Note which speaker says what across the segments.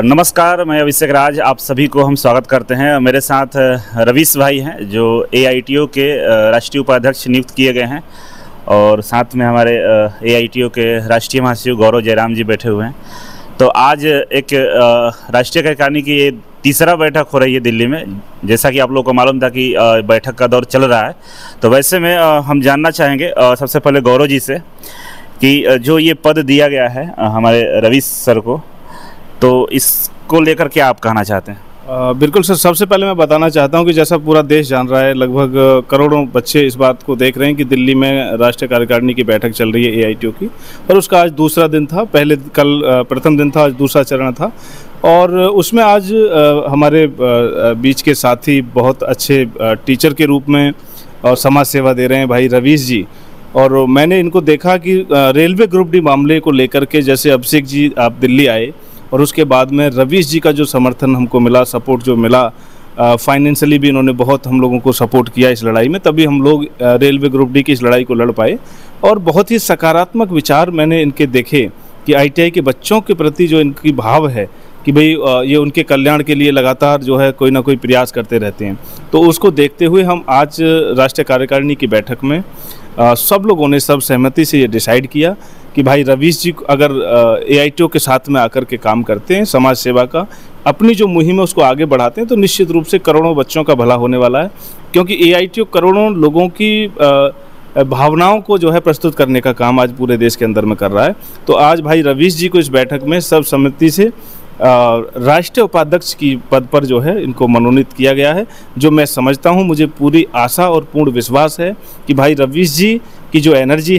Speaker 1: नमस्कार, मैं अभिषेक राज, आप सभी को हम स्वागत करते हैं। मेरे साथ रवीश भाई हैं जो AITO के राष्ट्रीय उपाध्यक्ष नियुक्त किए गए हैं और साथ में हमारे AITO के राष्ट्रीय महासचिव गौरव जयराम जी बैठे हुए हैं। तो आज एक राष्ट्रीय कार्यकारिणी की ये तीसरा बैठक हो रही है दिल्ली में। जैसा कि आप लोगों को मालूम था कि बैठक का दौर चल रहा है, तो वैसे में हम जानना चाहेंगे सबसे पहले गौरव जी से कि जो ये पद दिया गया है हमारे रवीश सर को, तो इसको लेकर क्या आप कहना चाहते हैं?
Speaker 2: बिल्कुल सर, सबसे पहले मैं बताना चाहता हूं कि जैसा पूरा देश जान रहा है, लगभग करोड़ों बच्चे इस बात को देख रहे हैं कि दिल्ली में राष्ट्रीय कार्यकारिणी की बैठक चल रही है AITO की, और उसका आज दूसरा दिन था। कल प्रथम दिन था, आज दूसरा चरण था। और उसमें आज हमारे बीच के साथी बहुत अच्छे टीचर के रूप में और समाज सेवा दे रहे हैं भाई रवीश जी। और मैंने इनको देखा कि रेलवे ग्रुप डी मामले को लेकर के, जैसे अभिषेक जी आप दिल्ली आए और उसके बाद में रवीश जी का जो समर्थन हमको मिला, सपोर्ट जो मिला, फाइनेंशियली भी इन्होंने बहुत हम लोगों को सपोर्ट किया इस लड़ाई में, तभी हम लोग रेलवे ग्रुप डी की इस लड़ाई को लड़ पाए। और बहुत ही सकारात्मक विचार मैंने इनके देखे कि ITI के बच्चों के प्रति जो इनकी भाव है कि भाई ये उनके कल्याण के लिए लगातार जो है कोई ना कोई प्रयास करते रहते हैं। तो उसको देखते हुए हम आज राष्ट्रीय कार्यकारिणी की बैठक में सब लोगों ने सब सहमति से ये डिसाइड किया कि भाई रवीश जी अगर AITO के साथ में आकर के काम करते हैं, समाज सेवा का अपनी जो मुहिम है उसको आगे बढ़ाते हैं, तो निश्चित रूप से करोड़ों बच्चों का भला होने वाला है। क्योंकि AITO करोड़ों लोगों की भावनाओं को जो है प्रस्तुत करने का काम आज पूरे देश के अंदर में कर रहा है। तो आज भाई रवीश जी को इस बैठक में सर्वसम्मति से राष्ट्रीय उपाध्यक्ष की पद पर जो है इनको मनोनीत किया गया है। जो मैं समझता हूं, मुझे पूरी आशा और पूर्ण विश्वास है कि भाई रवीश जी की जो एनर्जी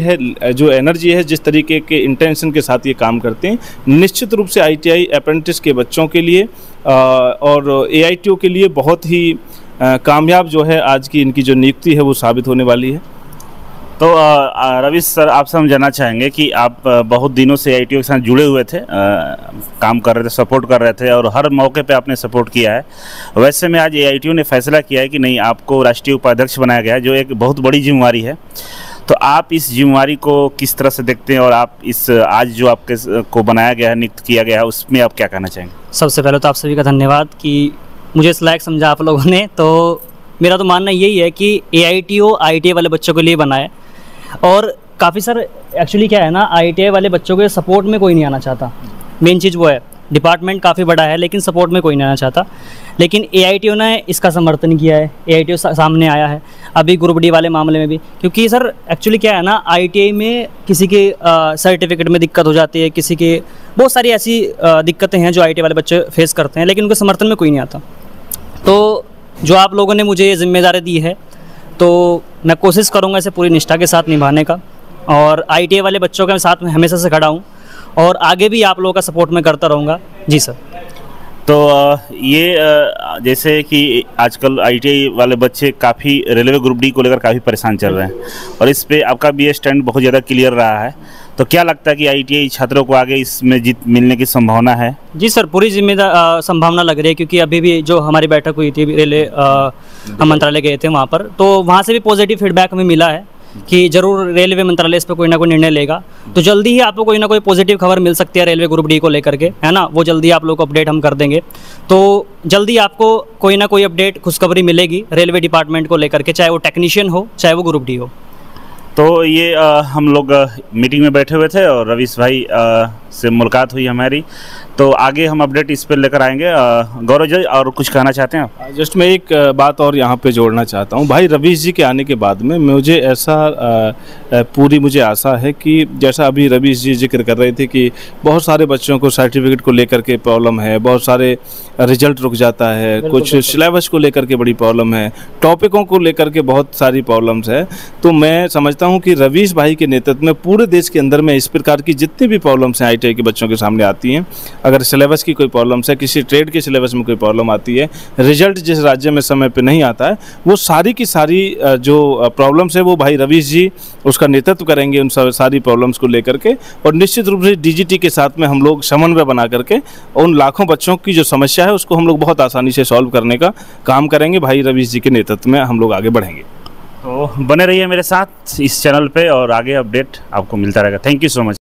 Speaker 2: है, जिस तरीके के इंटेंशन के साथ ये काम करते हैं, निश्चित रूप से ITI अप्रेंटिस के बच्चों के लिए और AITO के लिए बहुत ही कामयाब जो है आज की इनकी जो नियुक्ति है वो साबित होने वाली है।
Speaker 1: तो रवीश सर, आपसे हम जानना चाहेंगे कि आप बहुत दिनों से AITO के साथ जुड़े हुए थे, काम कर रहे थे, सपोर्ट कर रहे थे और हर मौके पे आपने सपोर्ट किया है। वैसे में आज AITO ने फैसला किया है कि नहीं, आपको राष्ट्रीय उपाध्यक्ष बनाया गया है, जो एक बहुत बड़ी जिम्मेवारी है। तो आप इस जिम्मेवारी को किस तरह से देखते हैं और आप इस आज जो आपके को बनाया गया है, नियुक्त किया गया है, उसमें आप क्या कहना चाहेंगे?
Speaker 3: सबसे पहले तो आप सभी का धन्यवाद कि मुझे इस लायक समझा आप लोगों ने। तो मेरा तो मानना यही है कि AITO ITI वाले बच्चों के लिए बना है। और काफ़ी सर एक्चुअली क्या है ना, ITI वाले बच्चों के सपोर्ट में कोई नहीं आना चाहता। मेन चीज़ वो है, डिपार्टमेंट काफ़ी बड़ा है लेकिन सपोर्ट में कोई नहीं आना चाहता। लेकिन AITO ने इसका समर्थन किया है, AITO सामने आया है अभी ग्रुप डी वाले मामले में भी। क्योंकि सर एक्चुअली क्या है ना, ITI में किसी के सर्टिफिकेट में दिक्कत हो जाती है, किसी के बहुत सारी ऐसी दिक्कतें हैं जो ITI वाले बच्चे फेस करते हैं, लेकिन उनके समर्थन में कोई नहीं आता। तो जो आप लोगों ने मुझे ये जिम्मेदारी दी है, तो मैं कोशिश करूंगा इसे पूरी निष्ठा के साथ निभाने का, और ITI वाले बच्चों के साथ में हमेशा से खड़ा हूं और आगे भी आप लोगों का सपोर्ट मैं करता रहूंगा। जी सर।
Speaker 1: तो ये जैसे कि आजकल ITI वाले बच्चे काफ़ी रेलवे ग्रुप डी को लेकर काफ़ी परेशान चल रहे हैं और इस पे आपका भी स्टैंड बहुत ज़्यादा क्लियर रहा है। तो क्या लगता है कि ITI छात्रों को आगे इसमें जीत मिलने की संभावना है? जी
Speaker 3: सर, पूरी संभावना लग रही है। क्योंकि अभी भी जो हमारी बैठक हुई थी, रेलवे हम मंत्रालय गए थे वहाँ पर, तो वहाँ से भी पॉजिटिव फीडबैक हमें मिला है कि ज़रूर रेलवे मंत्रालय इस पर कोई ना कोई निर्णय लेगा। तो जल्दी ही आपको कोई ना कोई पॉजिटिव खबर मिल सकती है रेलवे ग्रुप डी को लेकर के, है ना। वो जल्दी आप लोग को अपडेट हम कर देंगे। तो जल्दी आपको कोई ना कोई अपडेट, खुशखबरी मिलेगी रेलवे डिपार्टमेंट को लेकर के, चाहे वो टेक्नीशियन हो चाहे वो ग्रुप डी हो।
Speaker 1: तो ये हम लोग मीटिंग में बैठे हुए थे और रवीश भाई से मुलाकात हुई हमारी, तो आगे हम अपडेट इस पर लेकर आएंगे। गौरव जी, और कुछ कहना चाहते हैं?
Speaker 2: जस्ट मैं एक बात और यहाँ पे जोड़ना चाहता हूँ। भाई रवीश जी के आने के बाद में मुझे ऐसा पूरी मुझे आशा है कि जैसा अभी रवीश जी जिक्र कर रहे थे कि बहुत सारे बच्चों को सर्टिफिकेट को लेकर के प्रॉब्लम है, बहुत सारे रिजल्ट रुक जाता है, कुछ सिलेबस को लेकर के बड़ी प्रॉब्लम है, टॉपिकों को लेकर के बहुत सारी प्रॉब्लम्स है। तो मैं समझता हूँ कि रवीश भाई के नेतृत्व में पूरे देश के अंदर में इस प्रकार की जितनी भी प्रॉब्लम्स हैं ITI के बच्चों के सामने आती हैं, अगर सिलेबस की कोई प्रॉब्लम्स है, किसी ट्रेड के सिलेबस में कोई प्रॉब्लम आती है, रिजल्ट जिस राज्य में समय पे नहीं आता है, वो सारी की सारी जो प्रॉब्लम्स है वो भाई रवीश जी उसका नेतृत्व करेंगे उन सारी प्रॉब्लम्स को लेकर के। और निश्चित रूप से DGT के साथ में हम लोग समन्वय बना करके उन लाखों बच्चों की जो समस्या है उसको हम लोग बहुत आसानी से सॉल्व करने का काम करेंगे। भाई रवीश जी के नेतृत्व में हम लोग आगे बढ़ेंगे।
Speaker 1: तो बने रहिए मेरे साथ इस चैनल पे और आगे अपडेट आपको मिलता रहेगा। Thank you so much.